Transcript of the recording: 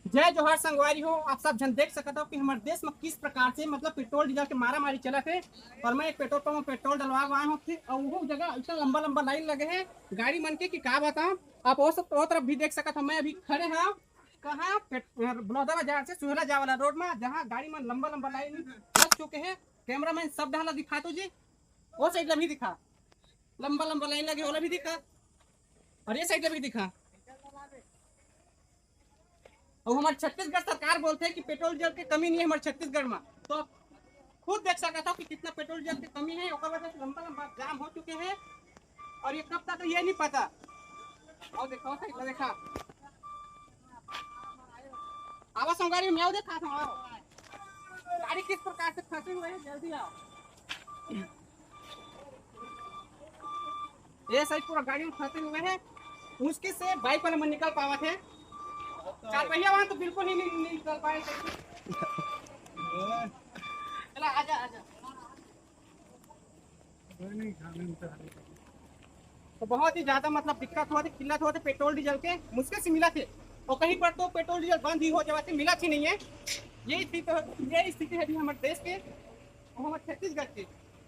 जय जोहार संगवारी हो। आप सब जन देख सकते हो कि हमारे देश में किस प्रकार से मतलब पेट्रोल डीजल के मारा मारी चला है। और मैं एक पेट्रोल पंप में पेट्रोल डलवा आया हूँ फिर और वो जगह इतना लंबा लंबा लाइन लगे है गाड़ी मन के कि क्या बताऊं। आप वो सब तो तरफ भी देख सकते हो। मैं अभी खड़े हैं कहाँ बलौदा बाजार से सुहेला जा वाला रोड में, जहाँ गाड़ी में लंबा लंबा लाइन लग चुके हैं। कैमरा मैन सब डाला दिखा तुझे, वो साइड भी दिखा, लंबा लंबा लाइन लगे वाला भी दिखा, और ये साइड भी दिखा। और हमारे छत्तीसगढ़ सरकार बोलते हैं कि पेट्रोल डीजल की कमी नहीं है हमारे छत्तीसगढ़ में। तो खुद देख सकता था कि कितना पेट्रोल डीजल की कमी है, और वजह से लंबा लंबा जाम हो चुके हैं। और ये कब तक तो ये नहीं पता। और देखो देखा आवाज संगारी मैं देखा था गाड़ी किस प्रकार से फंसे हुए हैं, जल्दी आओ। ये सही पूरा गाड़ी में फंसे हुए हैं, मुश्किल से बाइक वाले में निकल पावा थे। चार पहिया वहां तो बिल्कुल ही नहीं निकल पाए। चला आजा आजा। तो बहुत ही ज्यादा मतलब दिक्कत हुआ थी, किल्लत हुआ थे पेट्रोल डीजल के, मुश्किल से मिला थे। और कहीं पर तो पेट्रोल डीजल बंद ही हो जाते, मिला ही नहीं है। यही स्थिति है हमारे देश के और हमारे छत्तीसगढ़ के।